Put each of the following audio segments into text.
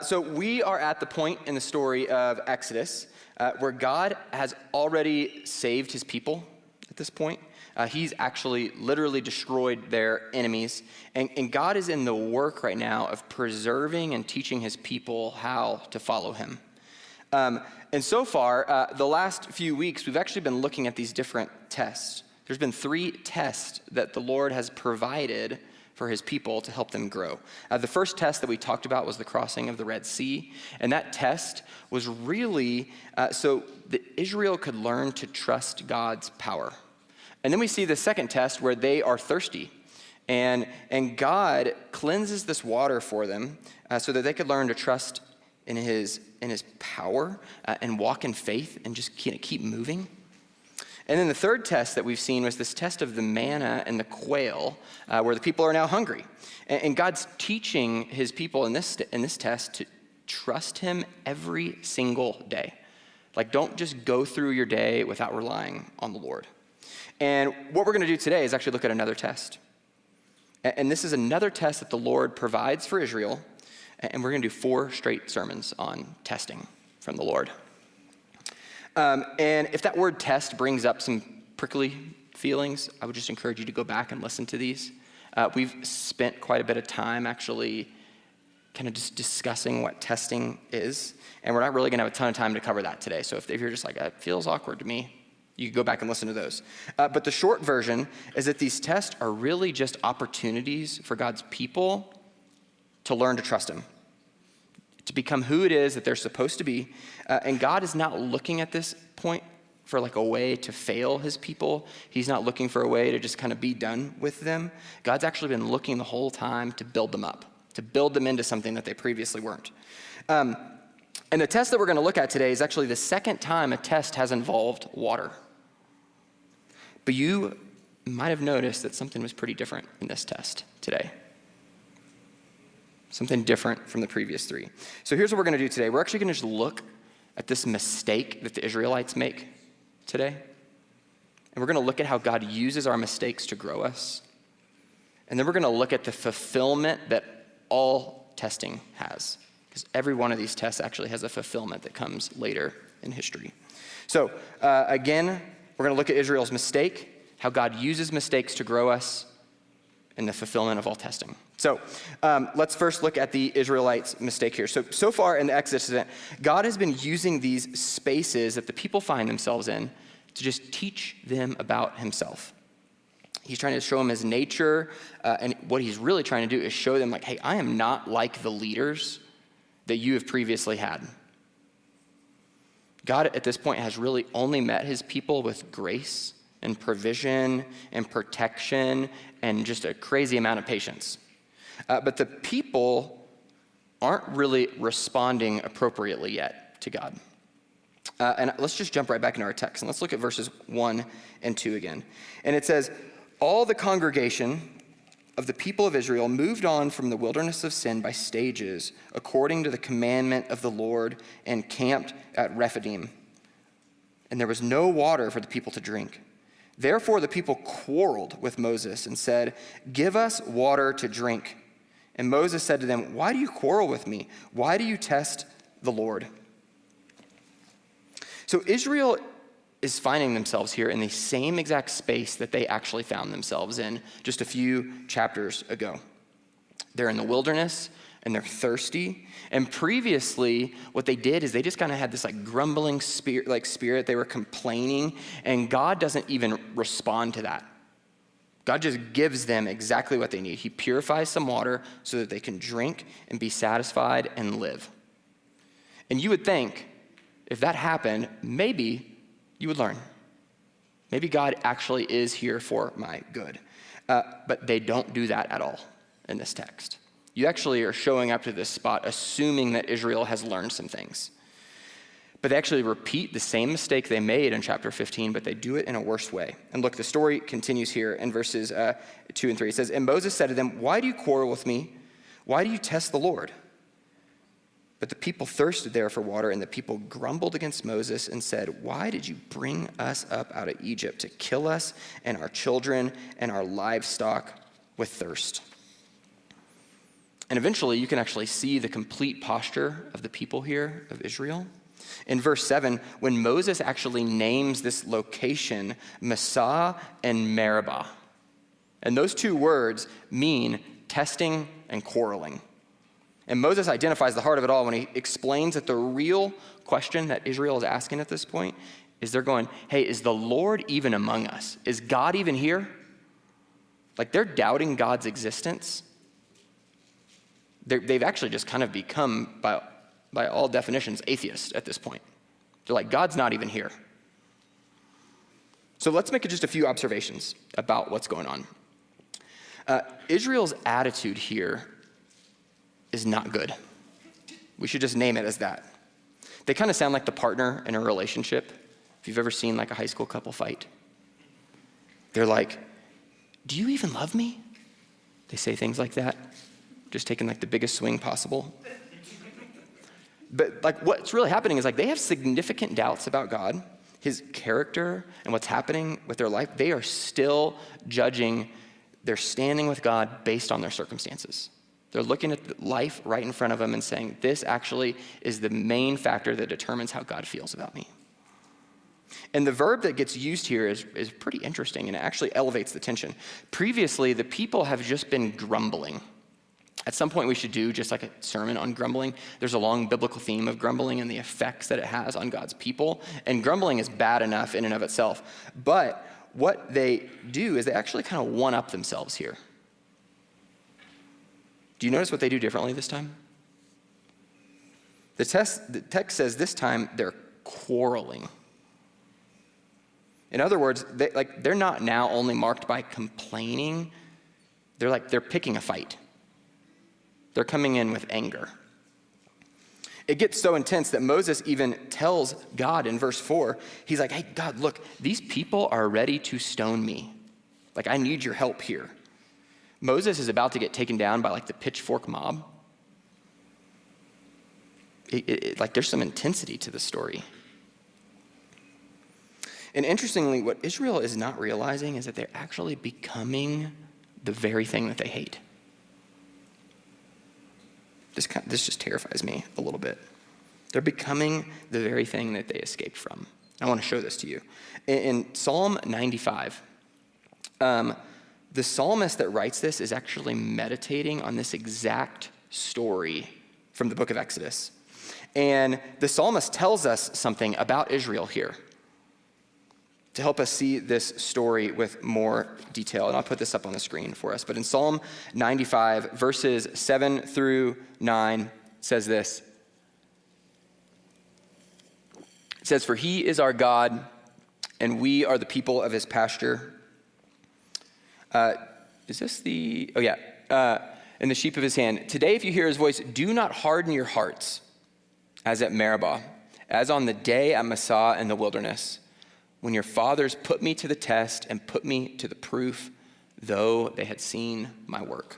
So we are at the point in the story of Exodus where God has already saved his people at this point. He's actually literally destroyed their enemies. And God is in the work right now of preserving and teaching his people how to follow him. And so far, the last few weeks, we've actually been looking at these different tests. There's been 3 tests that the Lord has provided for his people to help them grow. The first test that we talked about was the crossing of the Red Sea. And that test was really so that Israel could learn to trust God's power. And then we see the second test where they are thirsty. And God cleanses this water for them so that they could learn to trust in his power and walk in faith and just keep moving. And then the third test that we've seen was this test of the manna and the quail, where the people are now hungry. And God's teaching his people in this test to trust him every single day. Like, don't just go through your day without relying on the Lord. And what we're going to do today is actually look at another test. And this is another test that the Lord provides for Israel. And we're going to do 4 straight sermons on testing from the Lord. And if that word test brings up some prickly feelings, I would just encourage you to go back and listen to these. We've spent quite a bit of time actually kind of just discussing what testing is. And we're not really going to have a ton of time to cover that today. So if you're just like, it feels awkward to me, you can go back and listen to those. But the short version is that these tests are really just opportunities for God's people to learn to trust him, to become who it is that they're supposed to be. And God is not looking at this point for like a way to fail his people. He's not looking for a way to just kind of be done with them. God's actually been looking the whole time to build them up, to build them into something that they previously weren't. And the test that we're going to look at today is actually the second time a test has involved water. But you might have noticed that something was pretty different in this test today. Something different from the previous 3. So here's what we're going to do today. We're actually going to just look at this mistake that the Israelites make today. And we're going to look at how God uses our mistakes to grow us. And then we're going to look at the fulfillment that all testing has. Because every one of these tests actually has a fulfillment that comes later in history. So again, we're going to look at Israel's mistake, how God uses mistakes to grow us, and the fulfillment of all testing. So let's first look at the Israelites' mistake here. So far in the Exodus event, God has been using these spaces that the people find themselves in to just teach them about himself. He's trying to show them his nature, and what he's really trying to do is show them like, hey, I am not like the leaders that you have previously had. God at this point has really only met his people with grace and provision and protection and just a crazy amount of patience. But the people aren't really responding appropriately yet to God. And let's just jump right back into our text, and let's look at verses 1 and 2 again. And it says, all the congregation of the people of Israel moved on from the wilderness of sin by stages, according to the commandment of the Lord, and camped at Rephidim. And there was no water for the people to drink. Therefore the people quarreled with Moses and said, give us water to drink. And Moses said to them, why do you quarrel with me? Why do you test the Lord? So Israel is finding themselves here in the same exact space that they actually found themselves in just a few chapters ago. They're in the wilderness and they're thirsty. And previously, what they did is they just kind of had this like grumbling spirit. They were complaining, and God doesn't even respond to that. God just gives them exactly what they need. He purifies some water so that they can drink and be satisfied and live. And you would think, if that happened, maybe you would learn. Maybe God actually is here for my good. But they don't do that at all in this text. You actually are showing up to this spot assuming that Israel has learned some things. But they actually repeat the same mistake they made in chapter 15, but they do it in a worse way. And look, the story continues here in verses 2 and 3. It says, and Moses said to them, why do you quarrel with me? Why do you test the Lord? But the people thirsted there for water, and the people grumbled against Moses and said, why did you bring us up out of Egypt to kill us and our children and our livestock with thirst? And eventually, you can actually see the complete posture of the people here of Israel. In verse 7, when Moses actually names this location Massah and Meribah, and those two words mean testing and quarreling. And Moses identifies the heart of it all when he explains that the real question that Israel is asking at this point is they're going, hey, is the Lord even among us? Is God even here? Like, they're doubting God's existence. They've actually just kind of become, by all definitions, atheists at this point. They're like, God's not even here. So let's make just a few observations about what's going on. Israel's attitude here is not good. We should just name it as that. They kind of sound like the partner in a relationship. If you've ever seen like a high school couple fight, they're like, do you even love me? They say things like that, just taking like the biggest swing possible. But like what's really happening is like they have significant doubts about God, his character, and what's happening with their life. They are still judging their standing with God based on their circumstances. They're looking at life right in front of them and saying, this actually is the main factor that determines how God feels about me. And the verb that gets used here is pretty interesting, and it actually elevates the tension. Previously, the people have just been grumbling. At some point, we should do just like a sermon on grumbling. There's a long biblical theme of grumbling and the effects that it has on God's people. And grumbling is bad enough in and of itself. But what they do is they actually kind of one-up themselves here. Do you notice what they do differently this time? The text says this time they're quarreling. In other words, they're not now only marked by complaining. They're picking a fight. They're coming in with anger. It gets so intense that Moses even tells God in verse 4, he's like, hey, God, look, these people are ready to stone me. Like, I need your help here. Moses is about to get taken down by like the pitchfork mob. Like there's some intensity to the story. And interestingly, what Israel is not realizing is that they're actually becoming the very thing that they hate. This just terrifies me a little bit. They're becoming the very thing that they escaped from. I want to show this to you. In Psalm 95, the psalmist that writes this is actually meditating on this exact story from the book of Exodus. And the psalmist tells us something about Israel here to help us see this story with more detail. And I'll put this up on the screen for us. But in Psalm 95, verses 7 through 9, it says this. It says, for he is our God, and we are the people of his pasture. Is this the, oh yeah, and the sheep of his hand. Today, if you hear his voice, do not harden your hearts, as at Meribah, as on the day at Massah in the wilderness, when your fathers put me to the test and put me to the proof, though they had seen my work.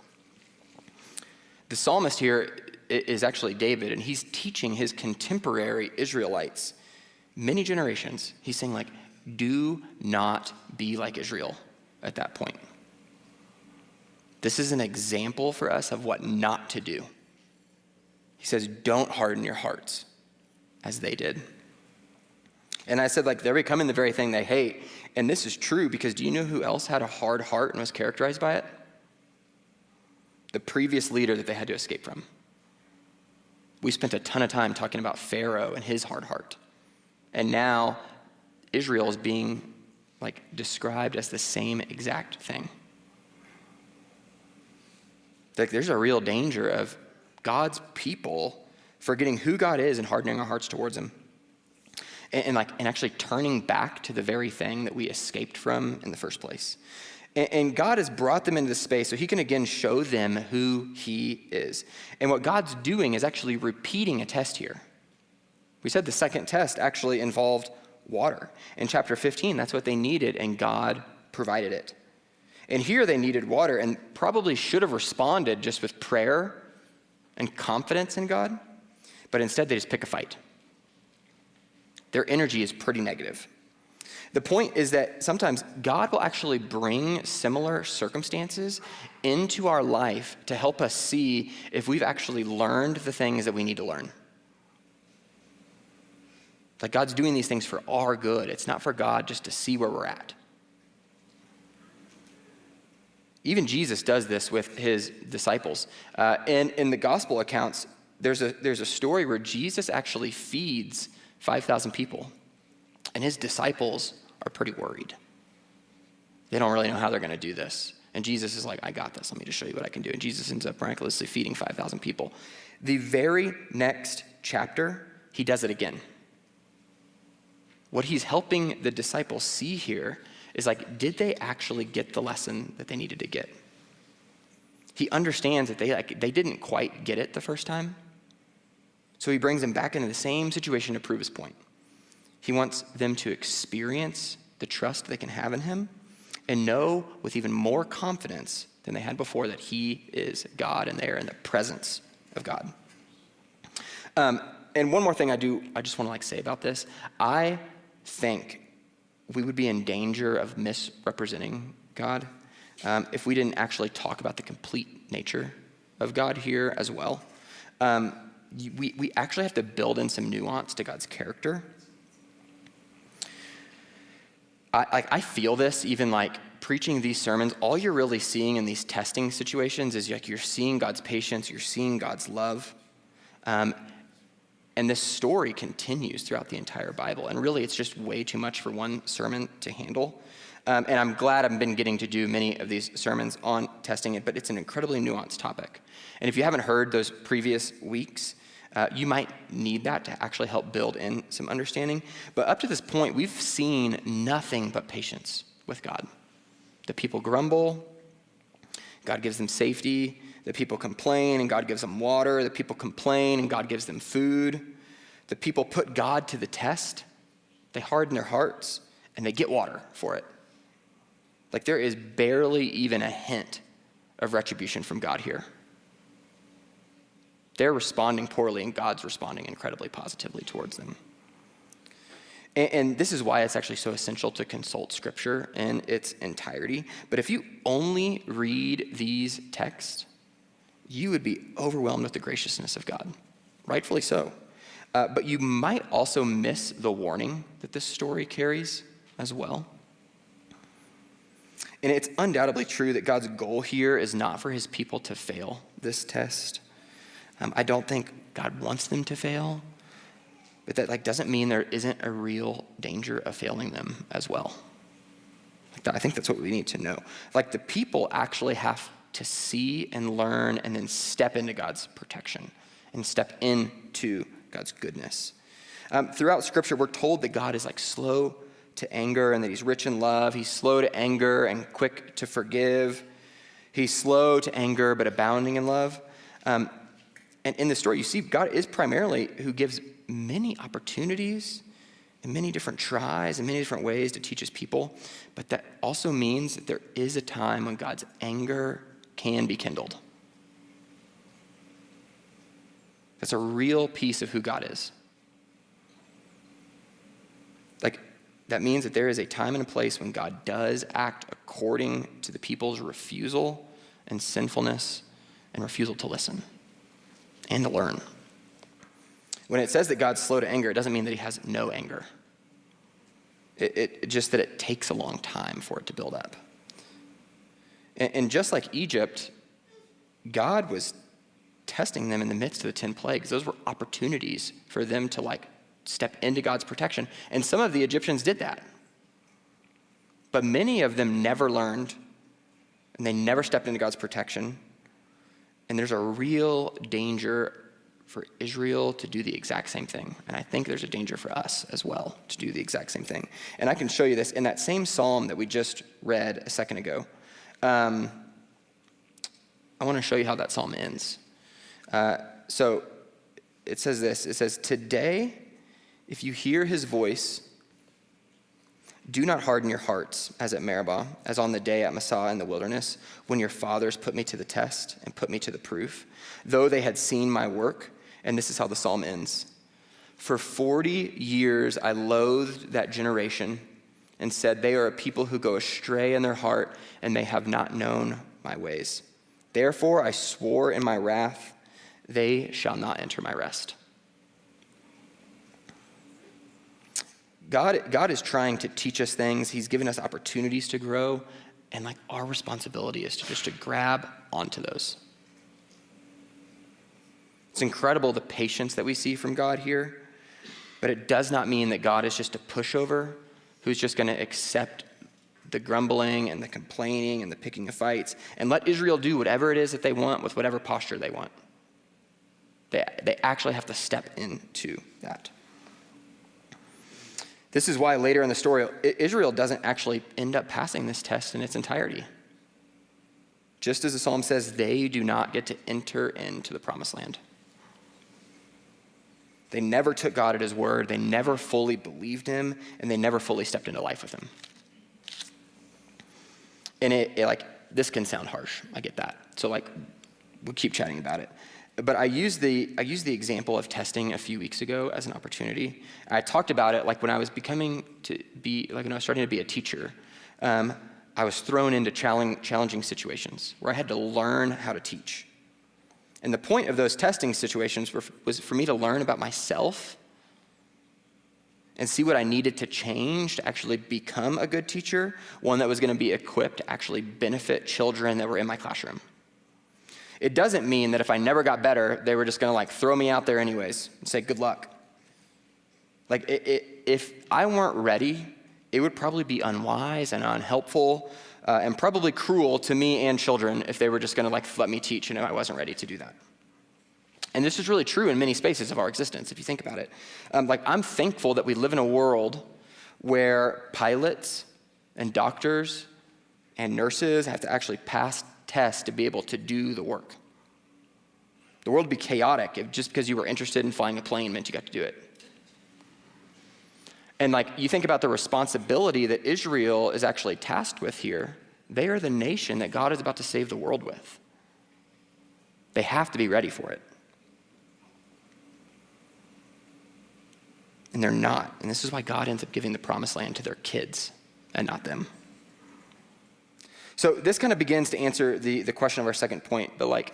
The psalmist here is actually David, and he's teaching his contemporary Israelites, many generations. He's saying, like, do not be like Israel at that point. This is an example for us of what not to do. He says, don't harden your hearts as they did. And I said, like, they're becoming the very thing they hate. And this is true because do you know who else had a hard heart and was characterized by it? The previous leader that they had to escape from. We spent a ton of time talking about Pharaoh and his hard heart. And now Israel is being like described as the same exact thing. Like there's a real danger of God's people forgetting who God is and hardening our hearts towards him. And actually turning back to the very thing that we escaped from in the first place. And God has brought them into this space so he can again show them who he is. And what God's doing is actually repeating a test here. We said the second test actually involved water. In chapter 15, that's what they needed, and God provided it. And here they needed water and probably should have responded just with prayer and confidence in God, but instead they just pick a fight. Their energy is pretty negative. The point is that sometimes God will actually bring similar circumstances into our life to help us see if we've actually learned the things that we need to learn. Like God's doing these things for our good. It's not for God just to see where we're at. Even Jesus does this with his disciples. And in the gospel accounts, there's a story where Jesus actually feeds 5,000 people. And his disciples are pretty worried. They don't really know how they're going to do this. And Jesus is like, I got this. Let me just show you what I can do. And Jesus ends up miraculously feeding 5,000 people. The very next chapter, he does it again. What he's helping the disciples see here is like, did they actually get the lesson that they needed to get? He understands that they didn't quite get it the first time. So he brings them back into the same situation to prove his point. He wants them to experience the trust they can have in him and know with even more confidence than they had before that he is God and they are in the presence of God. And one more thing I just want to say about this. I think we would be in danger of misrepresenting God if we didn't actually talk about the complete nature of God here as well. We actually have to build in some nuance to God's character. I feel this even preaching these sermons. All you're really seeing in these testing situations is you're seeing God's patience, you're seeing God's love. And this story continues throughout the entire Bible. And really, it's just way too much for one sermon to handle. And I'm glad I've been getting to do many of these sermons on testing it, but it's an incredibly nuanced topic. And if you haven't heard those previous weeks, you might need that to actually help build in some understanding. But up to this point, we've seen nothing but patience with God. The people grumble, God gives them safety. The people complain, and God gives them water. The people complain, and God gives them food. The people put God to the test. They harden their hearts, and they get water for it. There is barely even a hint of retribution from God here. They're responding poorly, and God's responding incredibly positively towards them. And this is why it's actually so essential to consult Scripture in its entirety. But if you only read these texts, you would be overwhelmed with the graciousness of God, rightfully so. But you might also miss the warning that this story carries as well. And it's undoubtedly true that God's goal here is not for his people to fail this test. I don't think God wants them to fail, but that doesn't mean there isn't a real danger of failing them as well. I think that's what we need to know. The people actually have to see and learn and then step into God's protection and step into God's goodness. Throughout Scripture, we're told that God is slow to anger and that he's rich in love. He's slow to anger and quick to forgive. He's slow to anger but abounding in love. And in the story, you see God is primarily who gives many opportunities and many different tries and many different ways to teach his people. But that also means that there is a time when God's anger can be kindled. That's a real piece of who God is. That means that there is a time and a place when God does act according to the people's refusal and sinfulness and refusal to listen and to learn. When it says that God's slow to anger, it doesn't mean that he has no anger. It just that it takes a long time for it to build up. And just like Egypt, God was testing them in the midst of the 10 plagues. Those were opportunities for them to step into God's protection. And some of the Egyptians did that. But many of them never learned, and they never stepped into God's protection. And there's a real danger for Israel to do the exact same thing. And I think there's a danger for us as well to do the exact same thing. And I can show you this in that same psalm that we just read a second ago. I want to show you how that psalm ends. So it says this. It says, "Today, if you hear his voice, do not harden your hearts as at Meribah, as on the day at Massah in the wilderness, when your fathers put me to the test and put me to the proof, though they had seen my work." And this is how the psalm ends. "For 40 years I loathed that generation and said, "They are a people who go astray in their heart, and they have not known my ways. Therefore I swore in my wrath, they shall not enter my rest." God is trying to teach us things. He's given us opportunities to grow, and like our responsibility is to grab onto those. It's incredible the patience that we see from God here, but it does not mean that God is just a pushover who's just going to accept the grumbling and the complaining and the picking of fights and let Israel do whatever it is that they want with whatever posture they want. They actually have to step into that. This is why later in the story, Israel doesn't actually end up passing this test in its entirety. Just as the psalm says, they do not get to enter into the promised land. They never took God at his word, they never fully believed him, and they never fully stepped into life with him. And this can sound harsh, I get that. So we'll keep chatting about it. But I used the example of testing a few weeks ago as an opportunity. I talked about it when I was when I was starting to be a teacher. I was thrown into challenging situations where I had to learn how to teach. And the point of those testing situations was for me to learn about myself and see what I needed to change to actually become a good teacher, one that was going to be equipped to actually benefit children that were in my classroom. It doesn't mean that if I never got better, they were just going to throw me out there anyways and say, good luck. If I weren't ready, it would probably be unwise and unhelpful and probably cruel to me and children if they were just going to let me teach and I wasn't ready to do that. And this is really true in many spaces of our existence, if you think about it. I'm thankful that we live in a world where pilots and doctors and nurses have to actually pass tests to be able to do the work. The world would be chaotic if just because you were interested in flying a plane meant you got to do it. And you think about the responsibility that Israel is actually tasked with here. They are the nation that God is about to save the world with. They have to be ready for it. And they're not. And this is why God ends up giving the promised land to their kids and not them. So this kind of begins to answer the question of our second point, but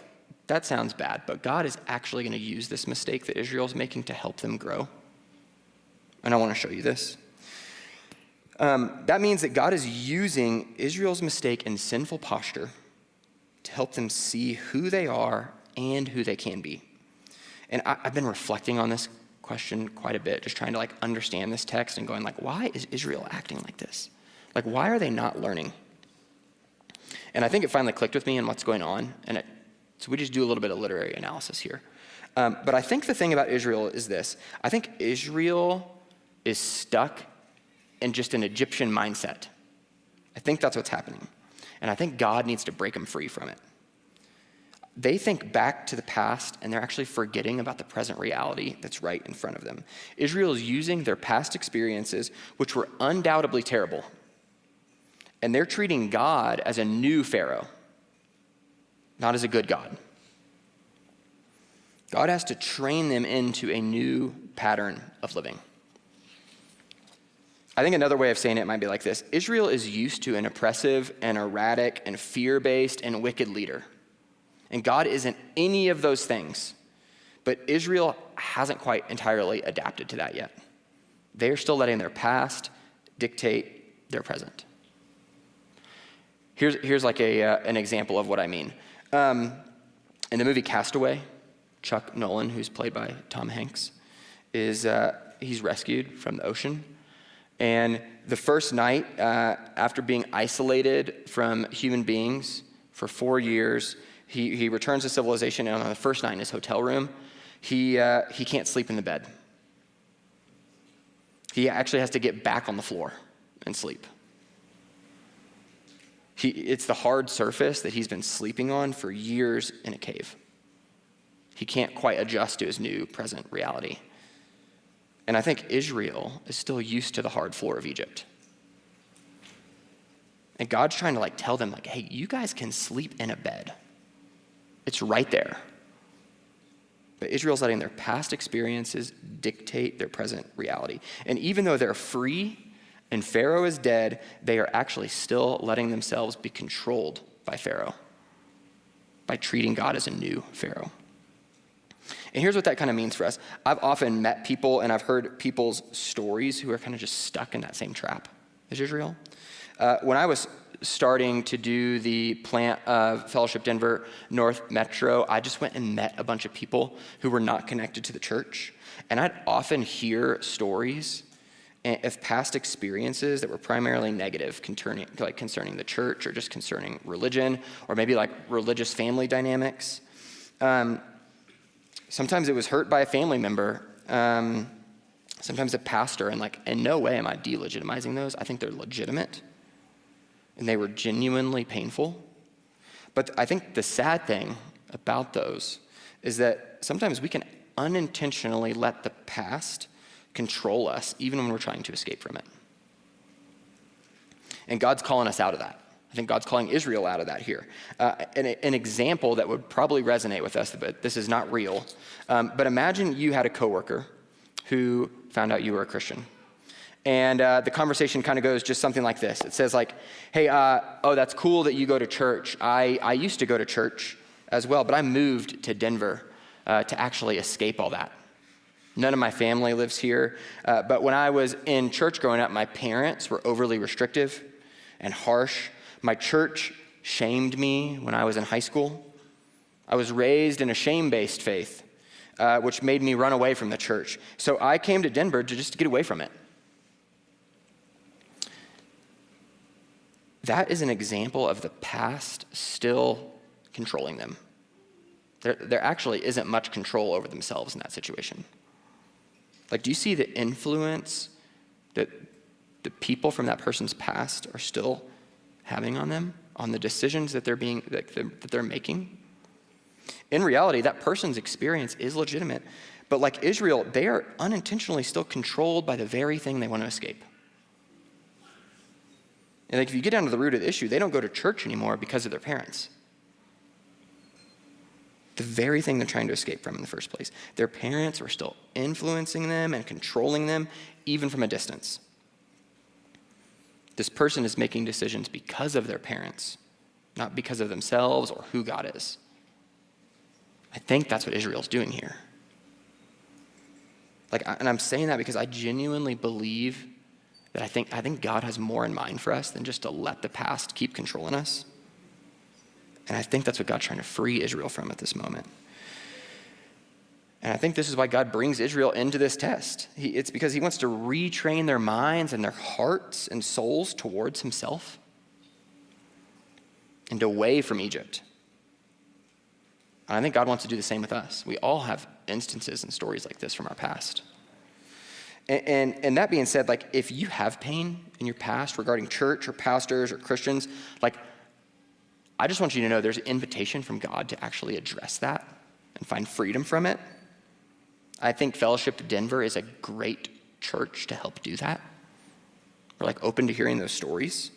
that sounds bad, but God is actually going to use this mistake that Israel's making to help them grow. And I want to show you this. That means that God is using Israel's mistake and sinful posture to help them see who they are and who they can be. And I've been reflecting on this question quite a bit, just trying to understand this text and going why is Israel acting like this? Why are they not learning? And I think it finally clicked with me and what's going on. So we just do a little bit of literary analysis here. But I think the thing about Israel is this. I think Israel is stuck in just an Egyptian mindset. I think that's what's happening. And I think God needs to break them free from it. They think back to the past and they're actually forgetting about the present reality that's right in front of them. Israel is using their past experiences, which were undoubtedly terrible, and they're treating God as a new Pharaoh, not as a good God. God has to train them into a new pattern of living. I think another way of saying it might be like this. Israel is used to an oppressive and erratic and fear-based and wicked leader. And God isn't any of those things. But Israel hasn't quite entirely adapted to that yet. They're still letting their past dictate their present. Here's an example of what I mean. In the movie Castaway, Chuck Nolan, who's played by Tom Hanks, he's rescued from the ocean. And the first night, after being isolated from human beings for 4 years, he returns to civilization, and on the first night in his hotel room, he can't sleep in the bed. He actually has to get back on the floor and sleep. It's the hard surface that he's been sleeping on for years in a cave. He can't quite adjust to his new present reality. And I think Israel is still used to the hard floor of Egypt. And God's trying to tell them hey, you guys can sleep in a bed. It's right there. But Israel's letting their past experiences dictate their present reality. And even though they're free and Pharaoh is dead, they are actually still letting themselves be controlled by Pharaoh, by treating God as a new Pharaoh. And here's what that kind of means for us. I've often met people and I've heard people's stories who are kind of just stuck in that same trap as Israel. When I was starting to do the plant of Fellowship Denver North Metro, I just went and met a bunch of people who were not connected to the church. And I'd often hear stories of past experiences that were primarily negative concerning the church or just concerning religion or maybe like religious family dynamics. Sometimes it was hurt by a family member, sometimes a pastor, and like in no way am I delegitimizing those. I think they're legitimate and they were genuinely painful. But I think the sad thing about those is that sometimes we can unintentionally let the past control us even when we're trying to escape from it. And God's calling us out of that. I think God's calling Israel out of that here. An example that would probably resonate with us, but this is not real. But imagine you had a coworker who found out you were a Christian. And the conversation kind of goes just something like this. It says like, hey, that's cool that you go to church. I used to go to church as well, but I moved to Denver to actually escape all that. None of my family lives here. But when I was in church growing up, my parents were overly restrictive and harsh. My church shamed me when I was in high school. I was raised in a shame-based faith, which made me run away from the church. So I came to Denver to just get away from it. That is an example of the past still controlling them. There actually isn't much control over themselves in that situation. Like, do you see the influence that the people from that person's past are still having on them, on the decisions that they're making? In reality, that person's experience is legitimate, but like Israel, they are unintentionally still controlled by the very thing they want to escape. And like if you get down to the root of the issue, they don't go to church anymore because of their parents. The very thing they're trying to escape from in the first place. Their parents were still influencing them and controlling them, even from a distance. This person is making decisions because of their parents, not because of themselves or who God is. I think that's what Israel's doing here. And I'm saying that because I genuinely believe that I think God has more in mind for us than just to let the past keep controlling us. And I think that's what God's trying to free Israel from at this moment. And I think this is why God brings Israel into this test. It's because he wants to retrain their minds and their hearts and souls towards himself and away from Egypt. And I think God wants to do the same with us. We all have instances and stories like this from our past. And that being said, like if you have pain in your past regarding church or pastors or Christians, like I just want you to know there's an invitation from God to actually address that and find freedom from it. I think Fellowship Denver is a great church to help do that. We're like open to hearing those stories.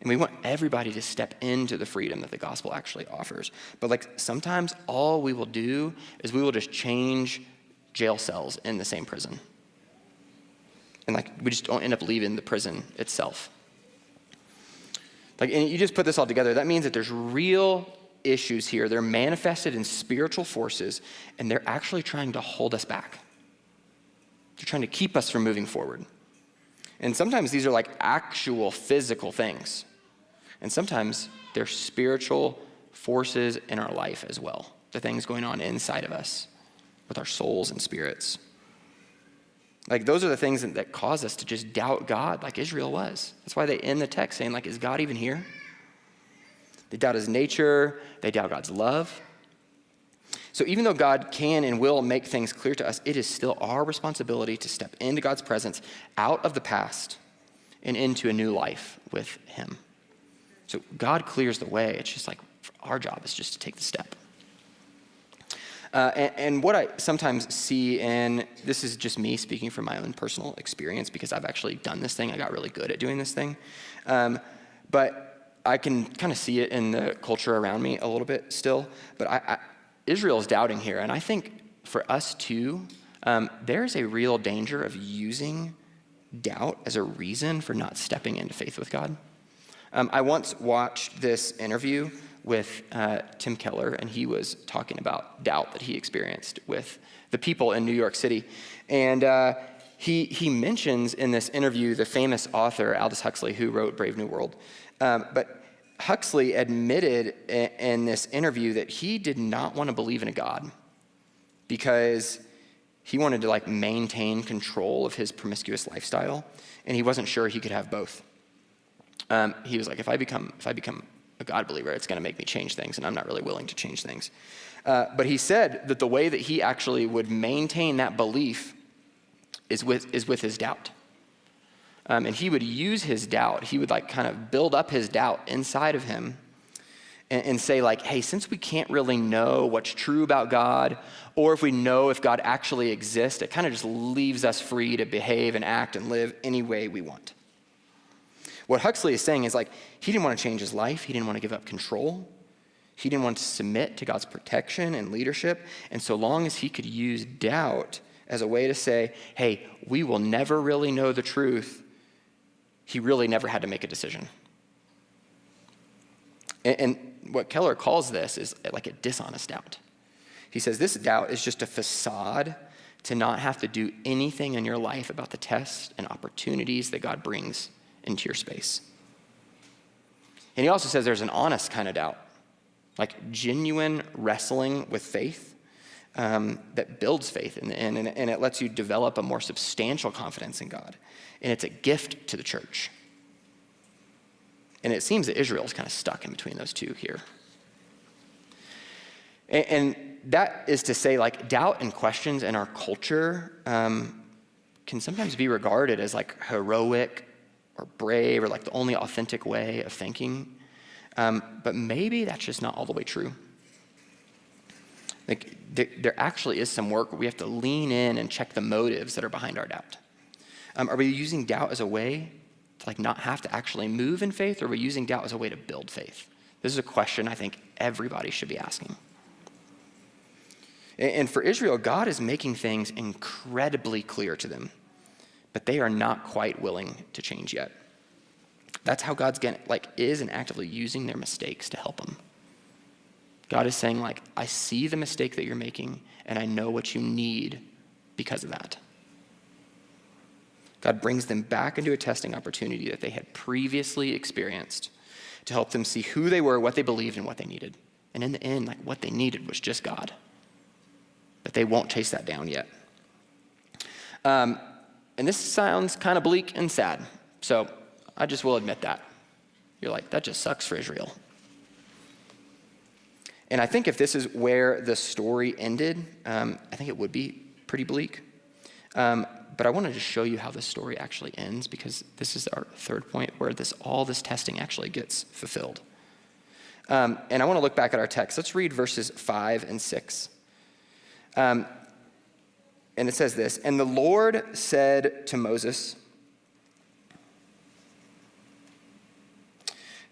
And we want everybody to step into the freedom that the gospel actually offers. But like sometimes all we will do is we will just change jail cells in the same prison. And like we just don't end up leaving the prison itself. Like, and you just put this all together, that means that there's real issues here. They're manifested in spiritual forces, and they're actually trying to hold us back. They're trying to keep us from moving forward. And sometimes these are like actual physical things. And sometimes they're spiritual forces in our life as well. The things going on inside of us with our souls and spirits. Like those are the things that cause us to just doubt God like Israel was. That's why they end the text saying like, is God even here? They doubt his nature. They doubt God's love. So even though God can and will make things clear to us, it is still our responsibility to step into God's presence out of the past and into a new life with him. So God clears the way. It's just like our job is just to take the step. And what I sometimes see, and this is just me speaking from my own personal experience because I've actually done this thing. I got really good at doing this thing. But I can kind of see it in the culture around me a little bit still. But Israel is doubting here. And I think for us too, there's a real danger of using doubt as a reason for not stepping into faith with God. I once watched this interview with Tim Keller, and he was talking about doubt that he experienced with the people in New York City. And he mentions in this interview the famous author Aldous Huxley, who wrote Brave New World. But Huxley admitted in this interview that he did not want to believe in a God because he wanted to maintain control of his promiscuous lifestyle, and he wasn't sure he could have both. He was like, if I become a God believer, it's going to make me change things, and I'm not really willing to change things. But he said that the way that he actually would maintain that belief is with his doubt. And he would use his doubt. He would kind of build up his doubt inside of him and say hey, since we can't really know what's true about God, or if we know if God actually exists, it kind of just leaves us free to behave and act and live any way we want. What Huxley is saying is he didn't want to change his life. He didn't want to give up control. He didn't want to submit to God's protection and leadership. And so long as he could use doubt as a way to say, hey, we will never really know the truth, he really never had to make a decision. And what Keller calls this is a dishonest doubt. He says this doubt is just a facade to not have to do anything in your life about the tests and opportunities that God brings into your space. And he also says there's an honest kind of doubt, genuine wrestling with faith that builds faith, and it lets you develop a more substantial confidence in God. And it's a gift to the church. And it seems that Israel's kind of stuck in between those two here. And that is to say, doubt and questions in our culture can sometimes be regarded as heroic or brave or the only authentic way of thinking. But maybe that's just not all the way true. There actually is some work where we have to lean in and check the motives that are behind our doubt. Are we using doubt as a way to not have to actually move in faith, or are we using doubt as a way to build faith? This is a question I think everybody should be asking. And for Israel, God is making things incredibly clear to them, but they are not quite willing to change yet. That's how God's is and actively using their mistakes to help them. God is saying I see the mistake that you're making, and I know what you need because of that. God brings them back into a testing opportunity that they had previously experienced to help them see who they were, what they believed, and what they needed. And in the end, what they needed was just God. But they won't chase that down yet. And this sounds kind of bleak and sad. So I just will admit that. You're that just sucks for Israel. And I think if this is where the story ended, I think it would be pretty bleak. But I wanted to show you how this story actually ends, because this is our third point where all this testing actually gets fulfilled. And I want to look back at our text. Let's read verses 5 and 6. And it says this: "And the Lord said to Moses,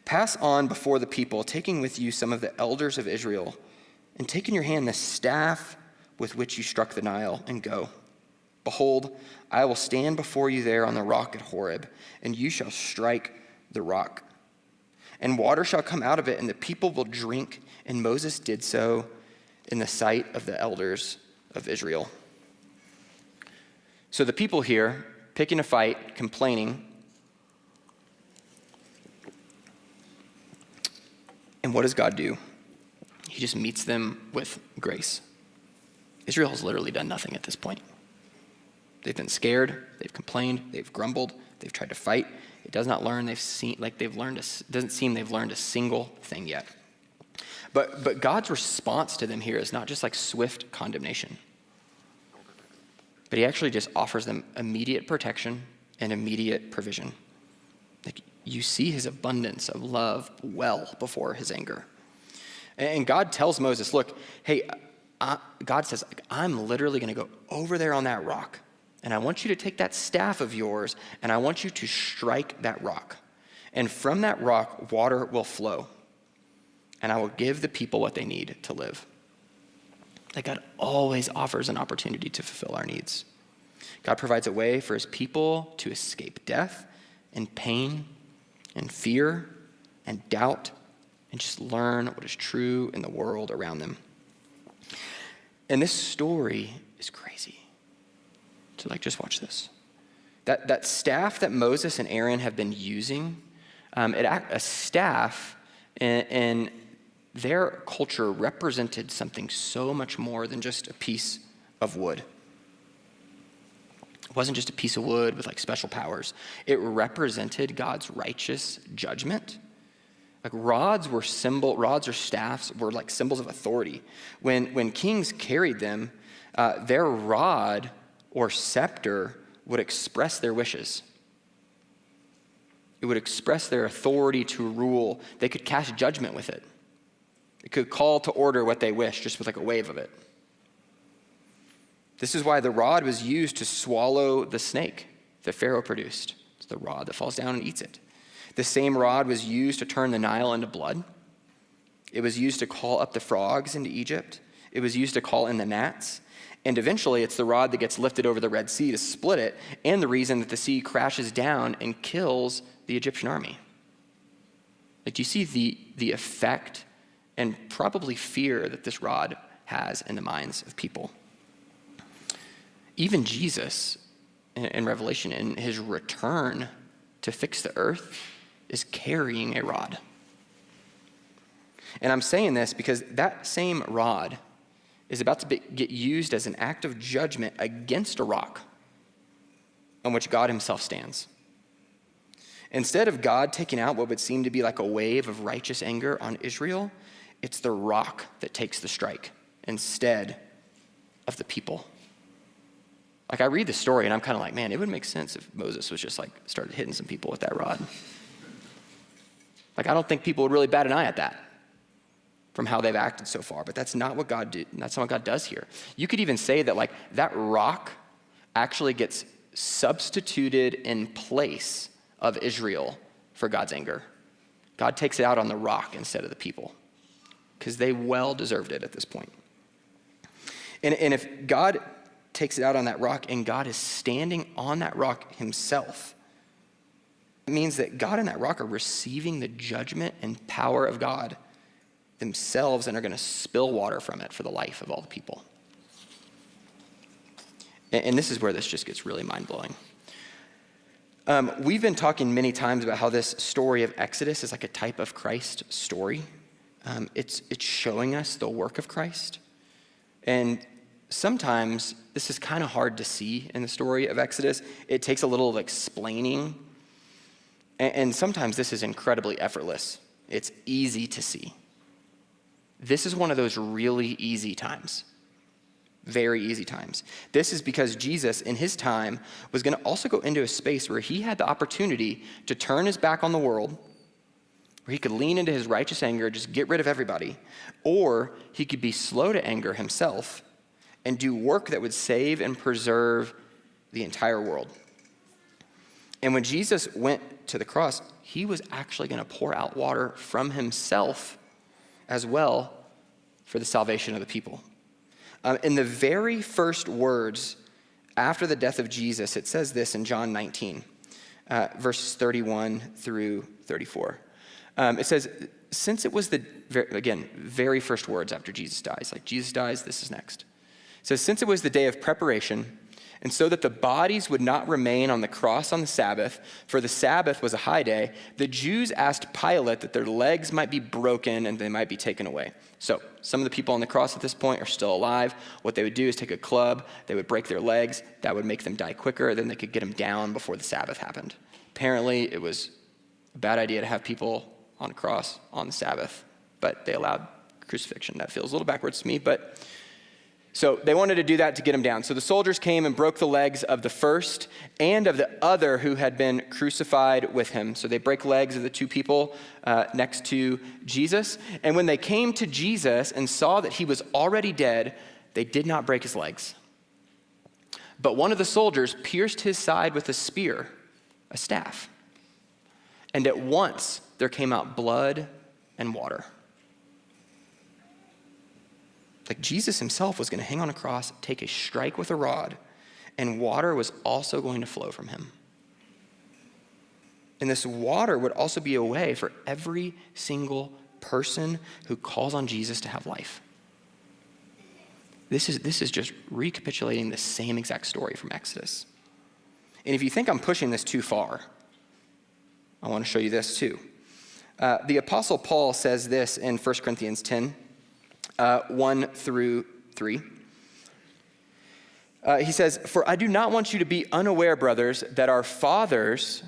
'Pass on before the people, taking with you some of the elders of Israel, and take in your hand the staff with which you struck the Nile, and go. Behold, I will stand before you there on the rock at Horeb, and you shall strike the rock. And water shall come out of it, and the people will drink.' And Moses did so in the sight of the elders of Israel." So the people here, picking a fight, complaining. And what does God do? He just meets them with grace. Israel has literally done nothing at this point. They've been scared, they've complained, they've grumbled, they've tried to fight. It does not learn, doesn't seem they've learned a single thing yet. But God's response to them here is not just swift condemnation, but he actually just offers them immediate protection and immediate provision. You see his abundance of love well before his anger. And God tells Moses, look, hey, God says, I'm literally going to go over there on that rock, and I want you to take that staff of yours, and I want you to strike that rock. And from that rock, water will flow, and I will give the people what they need to live. God always offers an opportunity to fulfill our needs. God provides a way for his people to escape death and pain and fear and doubt and just learn what is true in the world around them. And this story is crazy. So just watch this. That staff that Moses and Aaron have been using, a staff in their culture represented something so much more than just a piece of wood. It wasn't just a piece of wood with special powers. It represented God's righteous judgment. Rods or staffs were symbols of authority. When kings carried them, their rod or scepter would express their wishes. It would express their authority to rule. They could cast judgment with it. It could call to order what they wish just with a wave of it. This is why the rod was used to swallow the snake that Pharaoh produced. It's the rod that falls down and eats it. The same rod was used to turn the Nile into blood. It was used to call up the frogs into Egypt. It was used to call in the gnats. And eventually, it's the rod that gets lifted over the Red Sea to split it, and the reason that the sea crashes down and kills the Egyptian army. Do you see the effect and probably fear that this rod has in the minds of people? Even Jesus, in Revelation, in his return to fix the earth, is carrying a rod. And I'm saying this because that same rod is about to get used as an act of judgment against a rock on which God himself stands. Instead of God taking out what would seem to be a wave of righteous anger on Israel, it's the rock that takes the strike instead of the people. I read the story and I'm kind of man, it would make sense if Moses was just started hitting some people with that rod. I don't think people would really bat an eye at that from how they've acted so far, but that's not what God did. That's not what God does here. You could even say that that rock actually gets substituted in place of Israel for God's anger. God takes it out on the rock instead of the people because they well deserved it at this point. And if God takes it out on that rock and God is standing on that rock himself, it means that God and that rock are receiving the judgment and power of God themselves and are going to spill water from it for the life of all the people. And this is where this just gets really mind-blowing. We've been talking many times about how this story of Exodus is a type of Christ story. It's showing us the work of Christ. And sometimes this is kind of hard to see in the story of Exodus. It takes a little explaining. And sometimes this is incredibly effortless. It's easy to see. This is one of those really easy times. Very easy times. This is because Jesus, in his time, was going to also go into a space where he had the opportunity to turn his back on the world, where he could lean into his righteous anger, just get rid of everybody, or he could be slow to anger himself and do work that would save and preserve the entire world. And when Jesus went to the cross, he was actually going to pour out water from himself as well for the salvation of the people. In the very first words after the death of Jesus, it says this in John 19, verses 31 through 34. It says, since it was very first words after Jesus dies, Jesus dies, this is next. It says, since it was the day of preparation, and so that the bodies would not remain on the cross on the Sabbath, for the Sabbath was a high day, the Jews asked Pilate that their legs might be broken and they might be taken away. So some of the people on the cross at this point are still alive. What they would do is take a club, they would break their legs, that would make them die quicker, then they could get them down before the Sabbath happened. Apparently, it was a bad idea to have people on a cross on the Sabbath, but they allowed crucifixion. That feels a little backwards to me, but so they wanted to do that to get him down. So the soldiers came and broke the legs of the first and of the other who had been crucified with him. So they break legs of the two people next to Jesus. And when they came to Jesus and saw that he was already dead, they did not break his legs. But one of the soldiers pierced his side with a spear, a staff. And at once there came out blood and water. Jesus himself was going to hang on a cross, take a strike with a rod, and water was also going to flow from him. And this water would also be a way for every single person who calls on Jesus to have life. This is just recapitulating the same exact story from Exodus. And if you think I'm pushing this too far, I want to show you this too. The Apostle Paul says this in 1 Corinthians 10, 1 through 3. He says, "For I do not want you to be unaware, brothers, that our fathers,"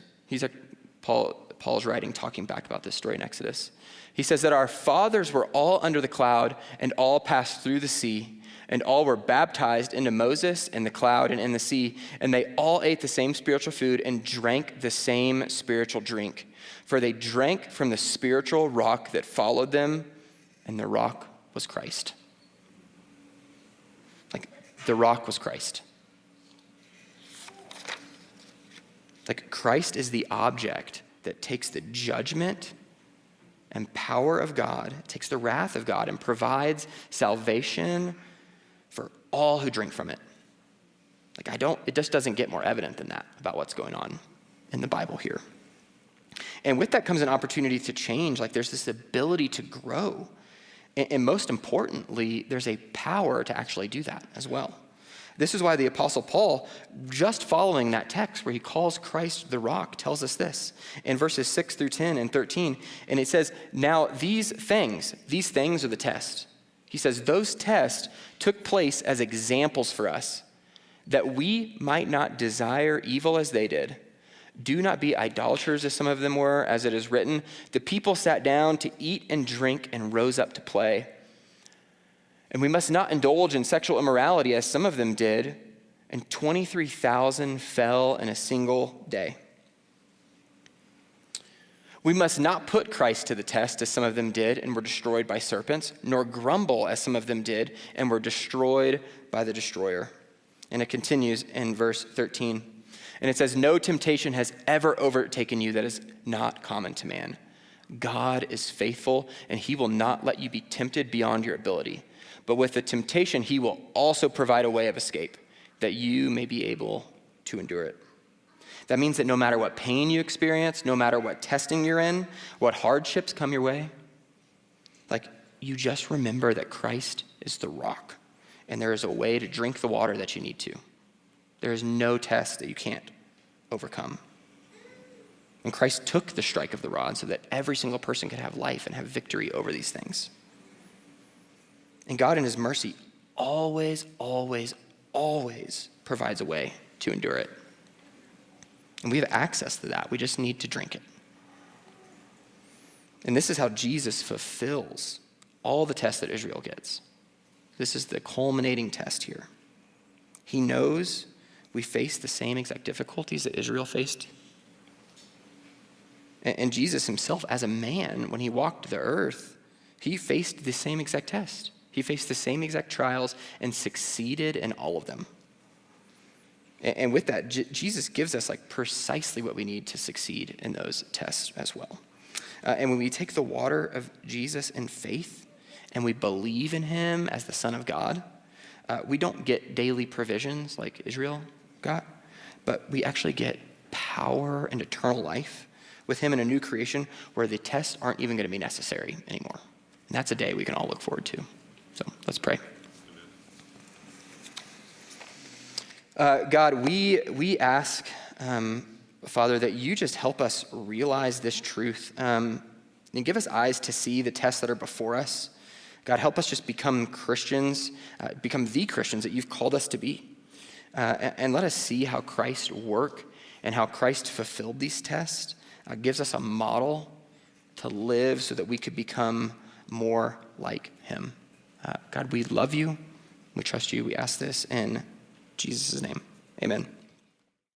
Paul's writing, talking back about this story in Exodus. He says that our fathers were all under the cloud and all passed through the sea, and all were baptized into Moses in the cloud and in the sea, and they all ate the same spiritual food and drank the same spiritual drink. For they drank from the spiritual rock that followed them, and the rock was Christ. Like, the rock was Christ. Like, Christ is the object that takes the judgment and power of God, takes the wrath of God, and provides salvation for all who drink from it. Like, it just doesn't get more evident than that about what's going on in the Bible here. And with that comes an opportunity to change. Like, there's this ability to grow. And most importantly, there's a power to actually do that as well. This is why the Apostle Paul, just following that text where he calls Christ the rock, tells us this in verses 6 through 10 and 13. And it says, "Now these things are the test." He says, "Those tests took place as examples for us, that we might not desire evil as they did. Do not be idolaters as some of them were, as it is written, the people sat down to eat and drink and rose up to play. And we must not indulge in sexual immorality as some of them did, and 23,000 fell in a single day. We must not put Christ to the test as some of them did and were destroyed by serpents, nor grumble as some of them did and were destroyed by the destroyer." And it continues in verse 13. And it says, "No temptation has ever overtaken you that is not common to man. God is faithful, and he will not let you be tempted beyond your ability. But with the temptation, he will also provide a way of escape, that you may be able to endure it." That means that no matter what pain you experience, no matter what testing you're in, what hardships come your way, like, you just remember that Christ is the rock, and there is a way to drink the water that you need to. There is no test that you can't overcome. And Christ took the strike of the rod so that every single person could have life and have victory over these things. And God in his mercy always, always, always provides a way to endure it. And we have access to that. We just need to drink it. And this is how Jesus fulfills all the tests that Israel gets. This is the culminating test here. He knows we face the same exact difficulties that Israel faced. And Jesus himself, as a man, when he walked the earth, he faced the same exact test. He faced the same exact trials and succeeded in all of them. And with that, Jesus gives us like precisely what we need to succeed in those tests as well. And when we take the water of Jesus in faith and we believe in him as the Son of God, we don't get daily provisions like Israel got, but we actually get power and eternal life with him in a new creation where the tests aren't even going to be necessary anymore. And that's a day we can all look forward to. So let's pray. God, we ask, Father, that you just help us realize this truth and give us eyes to see the tests that are before us. God, help us just become Christians, become the Christians that you've called us to be. And let us see how Christ worked and how Christ fulfilled these tests. Gives us a model to live so that we could become more like him. God, we love you. We trust you. We ask this in Jesus' name. Amen.